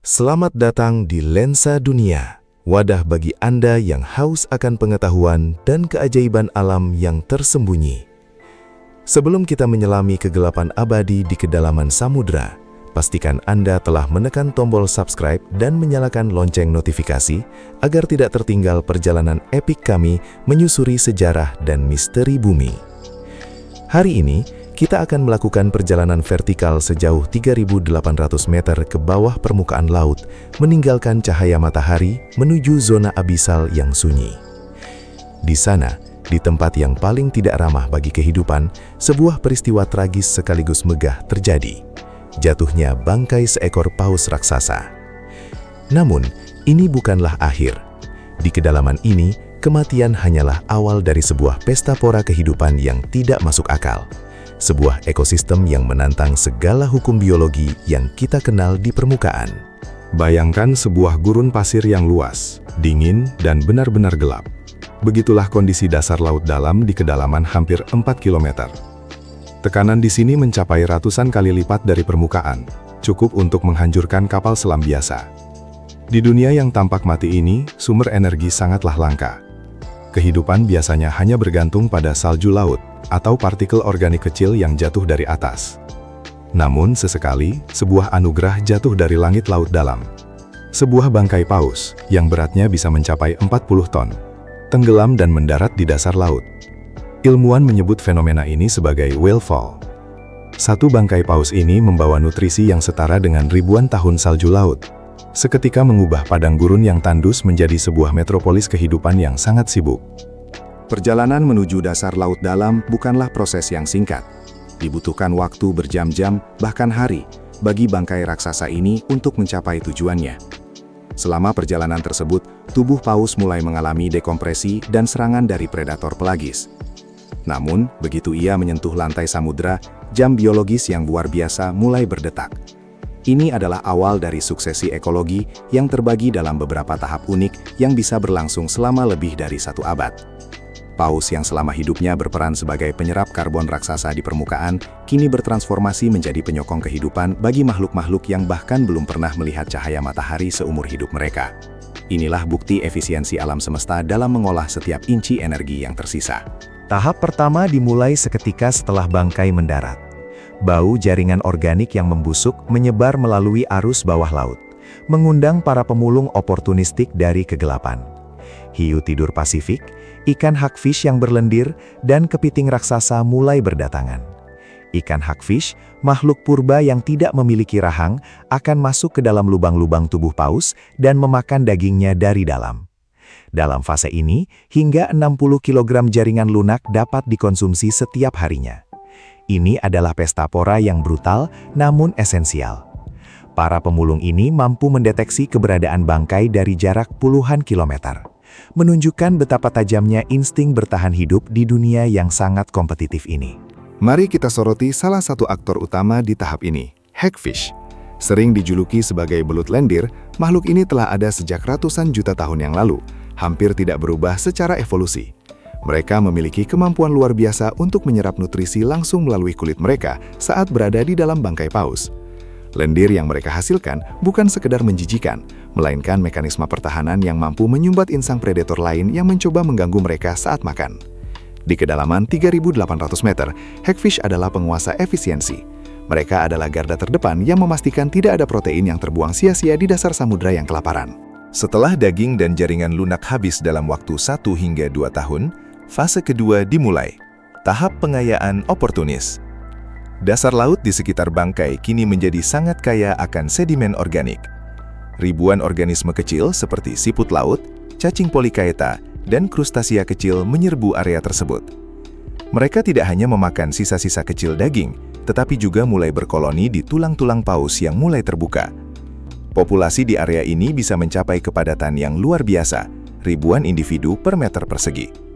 Selamat datang di Lensa Dunia, wadah bagi Anda yang haus akan pengetahuan dan keajaiban alam yang tersembunyi. Sebelum kita menyelami kegelapan abadi di kedalaman samudra, pastikan Anda telah menekan tombol subscribe dan menyalakan lonceng notifikasi agar tidak tertinggal perjalanan epik kami menyusuri sejarah dan misteri bumi. Hari ini, kita akan melakukan perjalanan vertikal sejauh 3.800 meter ke bawah permukaan laut, meninggalkan cahaya matahari menuju zona abisal yang sunyi. Di sana, di tempat yang paling tidak ramah bagi kehidupan, sebuah peristiwa tragis sekaligus megah terjadi. Jatuhnya bangkai seekor paus raksasa. Namun, ini bukanlah akhir. Di kedalaman ini, kematian hanyalah awal dari sebuah pesta pora kehidupan yang tidak masuk akal. Sebuah ekosistem yang menantang segala hukum biologi yang kita kenal di permukaan. Bayangkan sebuah gurun pasir yang luas, dingin, dan benar-benar gelap. Begitulah kondisi dasar laut dalam di kedalaman hampir 4 km. Tekanan di sini mencapai ratusan kali lipat dari permukaan, cukup untuk menghancurkan kapal selam biasa. Di dunia yang tampak mati ini, sumber energi sangatlah langka. Kehidupan biasanya hanya bergantung pada salju laut atau partikel organik kecil yang jatuh dari atas. Namun sesekali, sebuah anugerah jatuh dari langit laut dalam. Sebuah bangkai paus yang beratnya bisa mencapai 40 ton, tenggelam dan mendarat di dasar laut. Ilmuwan menyebut fenomena ini sebagai whale fall. Satu bangkai paus ini membawa nutrisi yang setara dengan ribuan tahun salju laut. Seketika mengubah padang gurun yang tandus menjadi sebuah metropolis kehidupan yang sangat sibuk. Perjalanan menuju dasar laut dalam bukanlah proses yang singkat. Dibutuhkan waktu berjam-jam, bahkan hari, bagi bangkai raksasa ini untuk mencapai tujuannya. Selama perjalanan tersebut, tubuh paus mulai mengalami dekompresi dan serangan dari predator pelagis. Namun, begitu ia menyentuh lantai samudra, jam biologis yang luar biasa mulai berdetak. Ini adalah awal dari suksesi ekologi yang terbagi dalam beberapa tahap unik yang bisa berlangsung selama lebih dari 1 abad. Paus yang selama hidupnya berperan sebagai penyerap karbon raksasa di permukaan, kini bertransformasi menjadi penyokong kehidupan bagi makhluk-makhluk yang bahkan belum pernah melihat cahaya matahari seumur hidup mereka. Inilah bukti efisiensi alam semesta dalam mengolah setiap inci energi yang tersisa. Tahap pertama dimulai seketika setelah bangkai mendarat. Bau jaringan organik yang membusuk menyebar melalui arus bawah laut, mengundang para pemulung oportunistik dari kegelapan. Hiu tidur Pasifik, ikan hagfish yang berlendir, dan kepiting raksasa mulai berdatangan. Ikan hagfish, makhluk purba yang tidak memiliki rahang, akan masuk ke dalam lubang-lubang tubuh paus dan memakan dagingnya dari dalam. Dalam fase ini, hingga 60 kg jaringan lunak dapat dikonsumsi setiap harinya. Ini adalah pesta pora yang brutal, namun esensial. Para pemulung ini mampu mendeteksi keberadaan bangkai dari jarak puluhan kilometer, menunjukkan betapa tajamnya insting bertahan hidup di dunia yang sangat kompetitif ini. Mari kita soroti salah satu aktor utama di tahap ini, hagfish. Sering dijuluki sebagai belut lendir, makhluk ini telah ada sejak ratusan juta tahun yang lalu, hampir tidak berubah secara evolusi. Mereka memiliki kemampuan luar biasa untuk menyerap nutrisi langsung melalui kulit mereka saat berada di dalam bangkai paus. Lendir yang mereka hasilkan bukan sekedar menjijikan, melainkan mekanisme pertahanan yang mampu menyumbat insang predator lain yang mencoba mengganggu mereka saat makan. Di kedalaman 3.800 meter, hagfish adalah penguasa efisiensi. Mereka adalah garda terdepan yang memastikan tidak ada protein yang terbuang sia-sia di dasar samudra yang kelaparan. Setelah daging dan jaringan lunak habis dalam waktu 1 hingga 2 tahun, fase kedua dimulai, tahap pengayaan oportunis. Dasar laut di sekitar bangkai kini menjadi sangat kaya akan sedimen organik. Ribuan organisme kecil seperti siput laut, cacing Polychaeta, dan krustasia kecil menyerbu area tersebut. Mereka tidak hanya memakan sisa-sisa kecil daging, tetapi juga mulai berkoloni di tulang-tulang paus yang mulai terbuka. Populasi di area ini bisa mencapai kepadatan yang luar biasa, ribuan individu per meter persegi.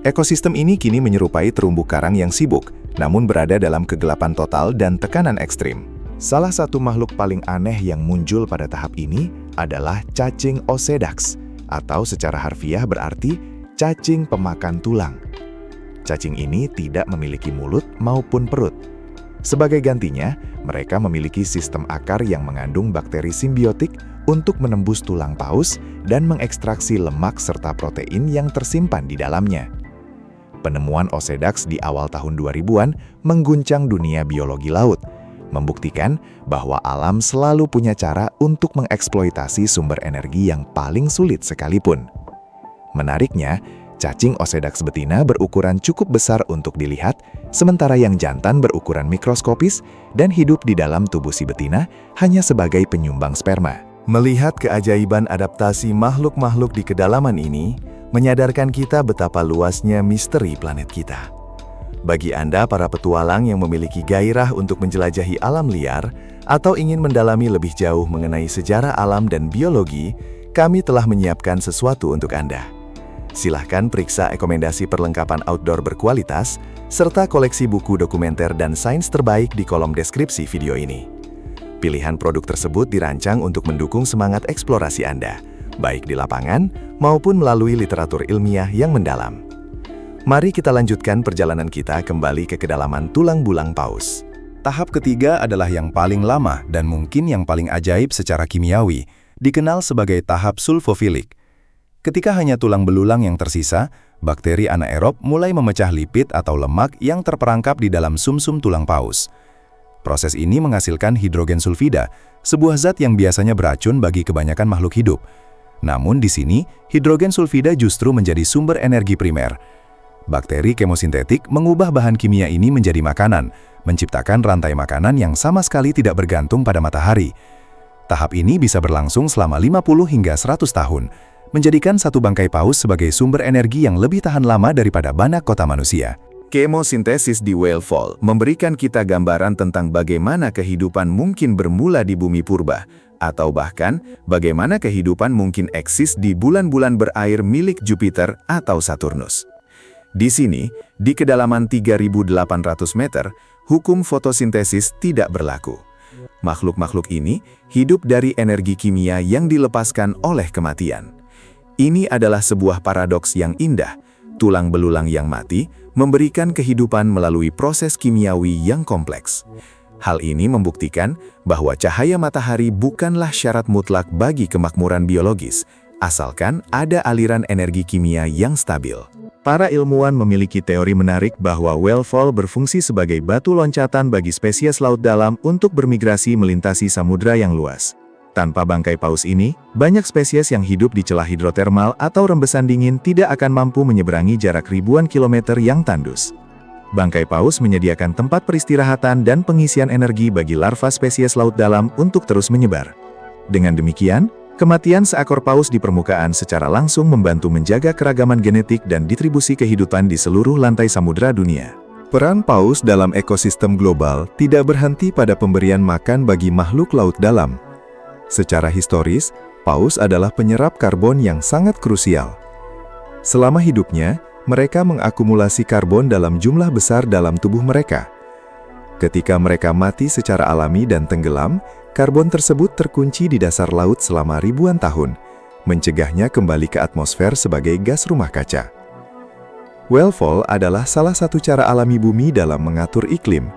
Ekosistem ini kini menyerupai terumbu karang yang sibuk, namun berada dalam kegelapan total dan tekanan ekstrim. Salah satu makhluk paling aneh yang muncul pada tahap ini adalah cacing Osedax, atau secara harfiah berarti cacing pemakan tulang. Cacing ini tidak memiliki mulut maupun perut. Sebagai gantinya, mereka memiliki sistem akar yang mengandung bakteri simbiotik untuk menembus tulang paus dan mengekstraksi lemak serta protein yang tersimpan di dalamnya. Penemuan Osedax di awal tahun 2000-an mengguncang dunia biologi laut, membuktikan bahwa alam selalu punya cara untuk mengeksploitasi sumber energi yang paling sulit sekalipun. Menariknya, cacing Osedax betina berukuran cukup besar untuk dilihat, sementara yang jantan berukuran mikroskopis dan hidup di dalam tubuh si betina hanya sebagai penyumbang sperma. Melihat keajaiban adaptasi makhluk-makhluk di kedalaman ini, menyadarkan kita betapa luasnya misteri planet kita. Bagi Anda para petualang yang memiliki gairah untuk menjelajahi alam liar atau ingin mendalami lebih jauh mengenai sejarah alam dan biologi, kami telah menyiapkan sesuatu untuk Anda. Silahkan periksa rekomendasi perlengkapan outdoor berkualitas, serta koleksi buku dokumenter dan sains terbaik di kolom deskripsi video ini. Pilihan produk tersebut dirancang untuk mendukung semangat eksplorasi Anda, baik di lapangan maupun melalui literatur ilmiah yang mendalam. Mari kita lanjutkan perjalanan kita kembali ke kedalaman tulang belulang paus. Tahap ketiga adalah yang paling lama dan mungkin yang paling ajaib secara kimiawi, dikenal sebagai tahap sulfofilik. Ketika hanya tulang belulang yang tersisa, bakteri anaerob mulai memecah lipid atau lemak yang terperangkap di dalam sumsum tulang paus. Proses ini menghasilkan hidrogen sulfida, sebuah zat yang biasanya beracun bagi kebanyakan makhluk hidup. Namun di sini, hidrogen sulfida justru menjadi sumber energi primer. Bakteri kemosintetik mengubah bahan kimia ini menjadi makanan, menciptakan rantai makanan yang sama sekali tidak bergantung pada matahari. Tahap ini bisa berlangsung selama 50 hingga 100 tahun, menjadikan satu bangkai paus sebagai sumber energi yang lebih tahan lama daripada banak kota manusia. Kemosintesis di whale fall memberikan kita gambaran tentang bagaimana kehidupan mungkin bermula di bumi purba, atau bahkan bagaimana kehidupan mungkin eksis di bulan-bulan berair milik Jupiter atau Saturnus. Di sini, di kedalaman 3.800 meter, hukum fotosintesis tidak berlaku. Makhluk-makhluk ini hidup dari energi kimia yang dilepaskan oleh kematian. Ini adalah sebuah paradoks yang indah. Tulang belulang yang mati memberikan kehidupan melalui proses kimiawi yang kompleks. Hal ini membuktikan bahwa cahaya matahari bukanlah syarat mutlak bagi kemakmuran biologis, asalkan ada aliran energi kimia yang stabil. Para ilmuwan memiliki teori menarik bahwa whale fall berfungsi sebagai batu loncatan bagi spesies laut dalam untuk bermigrasi melintasi samudra yang luas. Tanpa bangkai paus ini, banyak spesies yang hidup di celah hidrotermal atau rembesan dingin tidak akan mampu menyeberangi jarak ribuan kilometer yang tandus. Bangkai paus menyediakan tempat peristirahatan dan pengisian energi bagi larva spesies laut dalam untuk terus menyebar. Dengan demikian, kematian seekor paus di permukaan secara langsung membantu menjaga keragaman genetik dan distribusi kehidupan di seluruh lantai samudra dunia. Peran paus dalam ekosistem global tidak berhenti pada pemberian makan bagi makhluk laut dalam. Secara historis, paus adalah penyerap karbon yang sangat krusial. Selama hidupnya, mereka mengakumulasi karbon dalam jumlah besar dalam tubuh mereka. Ketika mereka mati secara alami dan tenggelam, karbon tersebut terkunci di dasar laut selama ribuan tahun, mencegahnya kembali ke atmosfer sebagai gas rumah kaca. Whale fall adalah salah satu cara alami bumi dalam mengatur iklim.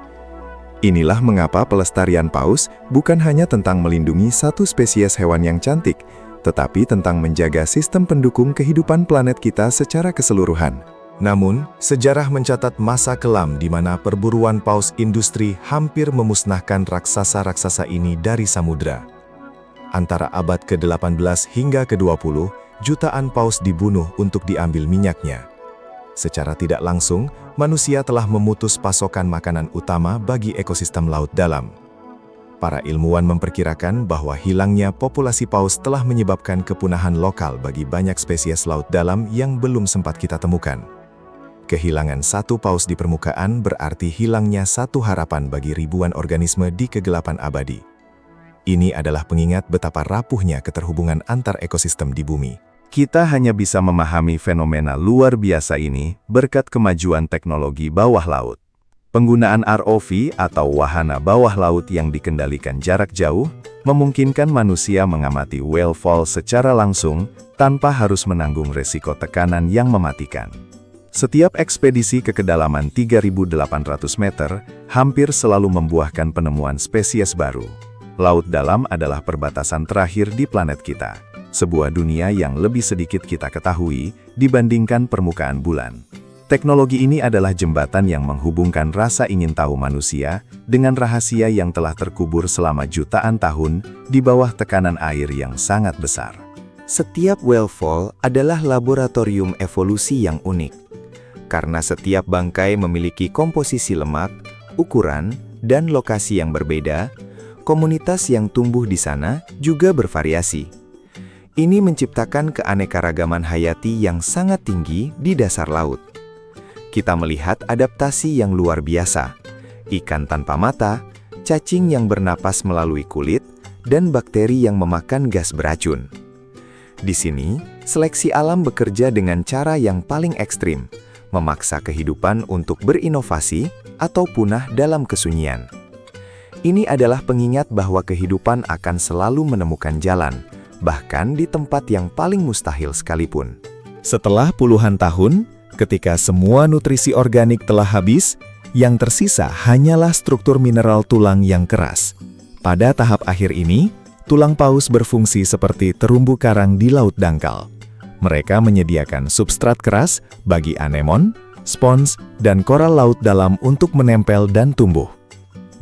Inilah mengapa pelestarian paus bukan hanya tentang melindungi satu spesies hewan yang cantik, tetapi tentang menjaga sistem pendukung kehidupan planet kita secara keseluruhan. Namun, sejarah mencatat masa kelam di mana perburuan paus industri hampir memusnahkan raksasa-raksasa ini dari samudra. Antara abad ke-18 hingga ke-20, jutaan paus dibunuh untuk diambil minyaknya. Secara tidak langsung, manusia telah memutus pasokan makanan utama bagi ekosistem laut dalam. Para ilmuwan memperkirakan bahwa hilangnya populasi paus telah menyebabkan kepunahan lokal bagi banyak spesies laut dalam yang belum sempat kita temukan. Kehilangan satu paus di permukaan berarti hilangnya satu harapan bagi ribuan organisme di kegelapan abadi. Ini adalah pengingat betapa rapuhnya keterhubungan antar ekosistem di bumi. Kita hanya bisa memahami fenomena luar biasa ini berkat kemajuan teknologi bawah laut. Penggunaan ROV atau wahana bawah laut yang dikendalikan jarak jauh memungkinkan manusia mengamati whale fall secara langsung tanpa harus menanggung resiko tekanan yang mematikan. Setiap ekspedisi ke kedalaman 3.800 meter hampir selalu membuahkan penemuan spesies baru. Laut dalam adalah perbatasan terakhir di planet kita, sebuah dunia yang lebih sedikit kita ketahui dibandingkan permukaan bulan. Teknologi ini adalah jembatan yang menghubungkan rasa ingin tahu manusia dengan rahasia yang telah terkubur selama jutaan tahun di bawah tekanan air yang sangat besar. Setiap whale adalah laboratorium evolusi yang unik. Karena setiap bangkai memiliki komposisi lemak, ukuran, dan lokasi yang berbeda, komunitas yang tumbuh di sana juga bervariasi. Ini menciptakan keanekaragaman hayati yang sangat tinggi di dasar laut. Kita melihat adaptasi yang luar biasa, ikan tanpa mata, cacing yang bernapas melalui kulit, dan bakteri yang memakan gas beracun. Di sini, seleksi alam bekerja dengan cara yang paling ekstrim, memaksa kehidupan untuk berinovasi atau punah dalam kesunyian. Ini adalah pengingat bahwa kehidupan akan selalu menemukan jalan, bahkan di tempat yang paling mustahil sekalipun. Setelah puluhan tahun, ketika semua nutrisi organik telah habis, yang tersisa hanyalah struktur mineral tulang yang keras. Pada tahap akhir ini, tulang paus berfungsi seperti terumbu karang di laut dangkal. Mereka menyediakan substrat keras bagi anemon, spons, dan koral laut dalam untuk menempel dan tumbuh.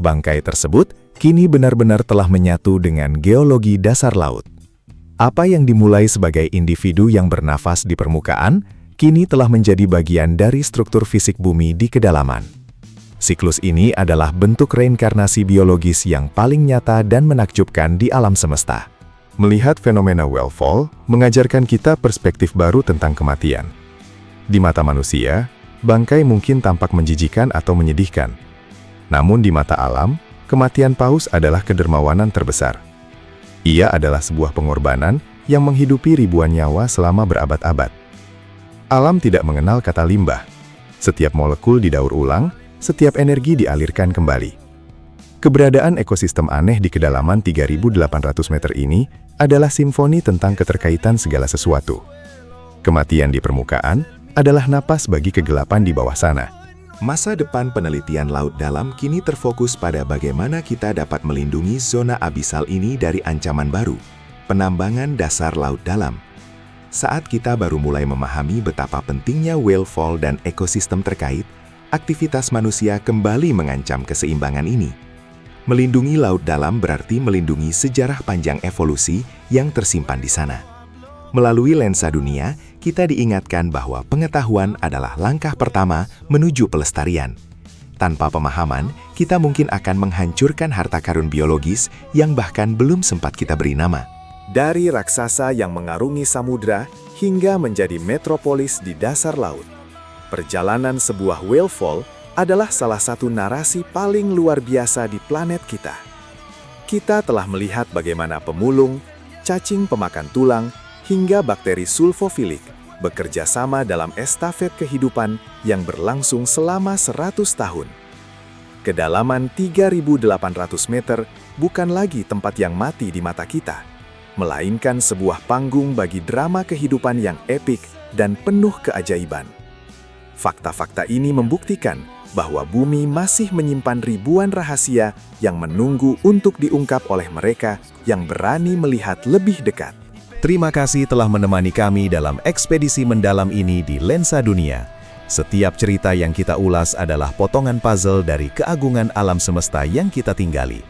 Bangkai tersebut kini benar-benar telah menyatu dengan geologi dasar laut. Apa yang dimulai sebagai individu yang bernafas di permukaan, kini telah menjadi bagian dari struktur fisik bumi di kedalaman. Siklus ini adalah bentuk reinkarnasi biologis yang paling nyata dan menakjubkan di alam semesta. Melihat fenomena whale fall mengajarkan kita perspektif baru tentang kematian. Di mata manusia, bangkai mungkin tampak menjijikan atau menyedihkan. Namun di mata alam, kematian paus adalah kedermawanan terbesar. Ia adalah sebuah pengorbanan yang menghidupi ribuan nyawa selama berabad-abad. Alam tidak mengenal kata limbah. Setiap molekul didaur ulang, setiap energi dialirkan kembali. Keberadaan ekosistem aneh di kedalaman 3.800 meter ini adalah simfoni tentang keterkaitan segala sesuatu. Kematian di permukaan adalah napas bagi kegelapan di bawah sana. Masa depan penelitian laut dalam kini terfokus pada bagaimana kita dapat melindungi zona abisal ini dari ancaman baru, penambangan dasar laut dalam. Saat kita baru mulai memahami betapa pentingnya whale fall dan ekosistem terkait, aktivitas manusia kembali mengancam keseimbangan ini. Melindungi laut dalam berarti melindungi sejarah panjang evolusi yang tersimpan di sana. Melalui lensa dunia, kita diingatkan bahwa pengetahuan adalah langkah pertama menuju pelestarian. Tanpa pemahaman, kita mungkin akan menghancurkan harta karun biologis yang bahkan belum sempat kita beri nama. Dari raksasa yang mengarungi samudra hingga menjadi metropolis di dasar laut. Perjalanan sebuah whale fall adalah salah satu narasi paling luar biasa di planet kita. Kita telah melihat bagaimana pemulung, cacing pemakan tulang, hingga bakteri sulfofilik bekerja sama dalam estafet kehidupan yang berlangsung selama 100 tahun. Kedalaman 3.800 meter bukan lagi tempat yang mati di mata kita, melainkan sebuah panggung bagi drama kehidupan yang epik dan penuh keajaiban. Fakta-fakta ini membuktikan bahwa bumi masih menyimpan ribuan rahasia yang menunggu untuk diungkap oleh mereka yang berani melihat lebih dekat. Terima kasih telah menemani kami dalam ekspedisi mendalam ini di Lensa Dunia. Setiap cerita yang kita ulas adalah potongan puzzle dari keagungan alam semesta yang kita tinggali.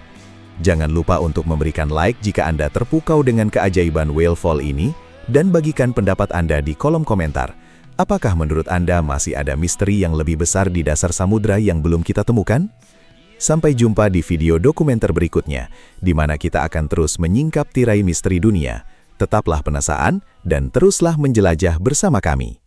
Jangan lupa untuk memberikan like jika Anda terpukau dengan keajaiban whale fall ini, dan bagikan pendapat Anda di kolom komentar. Apakah menurut Anda masih ada misteri yang lebih besar di dasar samudra yang belum kita temukan? Sampai jumpa di video dokumenter berikutnya, di mana kita akan terus menyingkap tirai misteri dunia. Tetaplah penasaran dan teruslah menjelajah bersama kami.